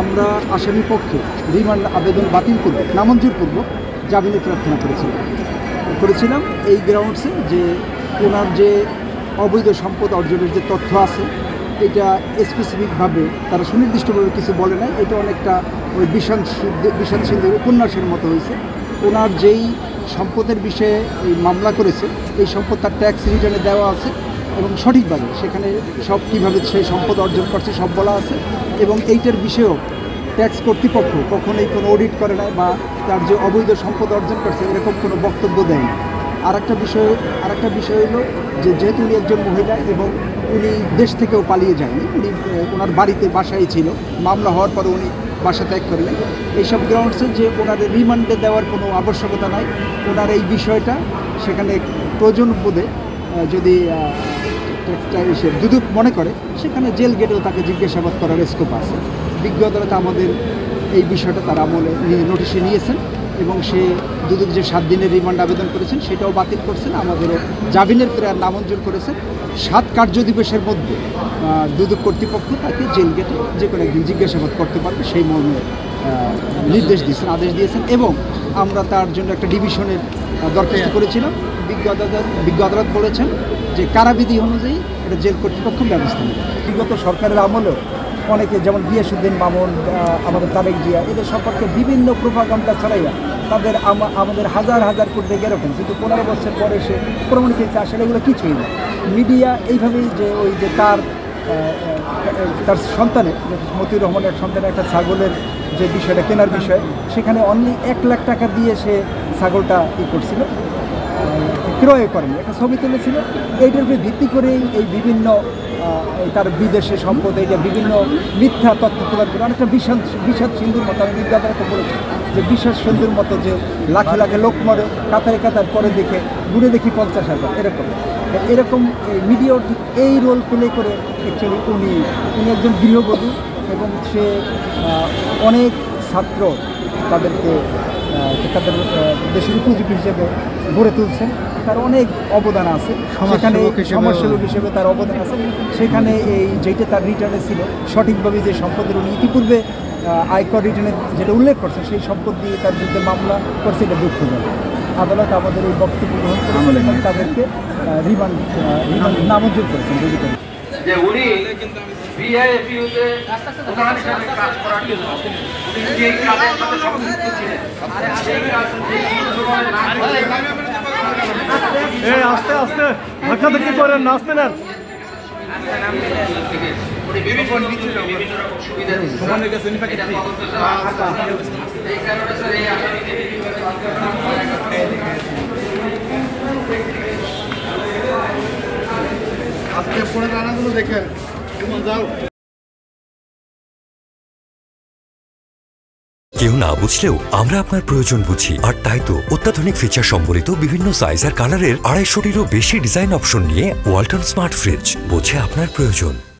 আমরা আসামি পক্ষে রিমান্ড আবেদন বাতিল করব, নামঞ্জুর করব, জামিনে প্রার্থনা করেছিলাম এই গ্রাউন্ডসে যে ওনার যে অবৈধ সম্পদ অর্জনের যে তথ্য আছে এটা স্পেসিফিকভাবে তারা সুনির্দিষ্টভাবে কিছু বলে নাই। এটা অনেকটা ওই বিষাদ সিন্ধুর উপন্যাসের মতো হয়েছে। ওনার যেই সম্পদের বিষয়ে এই মামলা করেছে এই সম্পদ তার ট্যাক্স রিটার্নে দেওয়া আছে এবং সঠিকভাবে সেখানে সব কীভাবে সেই সম্পদ অর্জন করছে সব বলা আছে এবং এইটার বিষয়েও ট্যাক্স কর্তৃপক্ষ কখনোই কোনো অডিট করে নাই বা তার যে অবৈধ সম্পদ অর্জন করছে এরকম কোনো বক্তব্য দেয় না। আর একটা বিষয় হলো যে যেহেতু উনি একজন মহিলা এবং উনি দেশ থেকেও পালিয়ে যায়নি, উনি ওনার বাসায় ছিল, মামলা হওয়ার পরে উনি বাসা ত্যাগ করলেন। এইসব গ্রাউন্ডসে যে ওনার রিমান্ডে দেওয়ার কোনো আবশ্যকতা নাই। ওনার এই বিষয়টা সেখানে প্রয়োজন বোধে যদি দুদক মনে করে সেখানে জেল গেটেও তাকে জিজ্ঞাসাবাদ করার স্কোপ আছে। বিজ্ঞ আদালতে আমাদের এই বিষয়টা তারা আমলে নোটিশে নিয়েছেন এবং সে দুদক যে 7 দিনের রিমান্ড আবেদন করেছেন সেটাও বাতিল করছেন, আমাদেরও জামিনের প্রেয়ার নামঞ্জুর করেছেন। 7 কার্যদিবসের মধ্যে দুদক কর্তৃপক্ষ তাকে জেল গেটে যে কোনো একদিন জিজ্ঞাসাবাদ করতে পারবে সেই মর্মে আদেশ দিয়েছেন এবং আমরা তার জন্য একটা ডিভিশনের দরখাস্ত করেছিলাম। বিজ্ঞ আদালত বলেছেন যে কারাবিধি অনুযায়ী এটা জেল কর্তৃপক্ষ ব্যবস্থা নেবে। বিগত সরকারের আমলেও অনেকে যেমন গিয়াসুদ্দিন মামুন, আমাদের তারেক জিয়া, এদের সম্পর্কে বিভিন্ন প্রোপাগান্ডা ছড়াইয়া তাদের আমাদের হাজার কোটি টাকা এরকম, কিন্তু 15 বছর পরে সে প্রমাণিত হয়েছে আসলে এগুলো কিছুই না। মিডিয়া এইভাবেই যে ওই যে তার সন্তানের মতিউর রহমানের সন্তানের একটা ছাগলের যে বিষয়টা কেনার বিষয়, সেখানে অনলি 1 লাখ টাকা দিয়ে সে ছাগলটা করছিল, ক্রয় করেনি, একটা ছবি তুলেছিল। এইটার উপরে ভিত্তি করেই এই বিভিন্ন তার বিদেশে সম্পদ এইটা বিভিন্ন মিথ্যা তথ্য প্রদান করে অনেকটা বিষাদ সিন্ধুর মতো। আমি বিজ্ঞাপনটা বলেছি যে বিষাদ সিন্ধুর মতো যে লাখে লাখে লোক মরে কাতার পরে দেখে ঘুরে দেখি 50,000 এরকম মিডিয়াও ঠিক এই রোল প্লে করে অ্যাকচুয়ালি উনি একজন গৃহবধূ এবং সে অনেক ছাত্র তাদেরকে তাদের দেশের উপযোগী হিসেবে গড়ে তুলছেন। তার অনেক অবদান আছে সেখানে, সমাজসেবক হিসেবে তার অবদান আছে সেখানে। এই যেটা তার রিটার্নে ছিল সঠিকভাবে যে সম্পদের উনি ইতিপূর্বে আয়কর রিটার্নে যেটা উল্লেখ করছে সেই সম্পদ দিয়ে তার বিরুদ্ধে মামলা করছে, এটা দুঃখজনক। আদালত আমাদের এই বক্তব্য গ্রহণ করেছেন এবং তাদেরকে রিমান্ড নামঞ্জুর করেছেন। যে উনি বিআইএফইউতে প্রধান হিসেবে কাজ করার জন্য উনি যে কাজের সাথে সম্পৃক্ত ছিলেন, আস্তে আস্তে ধাক্কাধাক্কি করেন না, আসতে নেন। বিভিন্ন রকম সুবিধা আজকে পরে রান্নাগুলো দেখেন যাও। কেউ না বুঝলেও আমরা আপনার প্রয়োজন বুঝি, আর তাই তো অত্যাধুনিক ফিচার সম্বলিত বিভিন্ন সাইজ আর কালারের 250-টিরও বেশি ডিজাইন অপশন নিয়ে ওয়ালটন স্মার্ট ফ্রিজ বোঝে আপনার প্রয়োজন।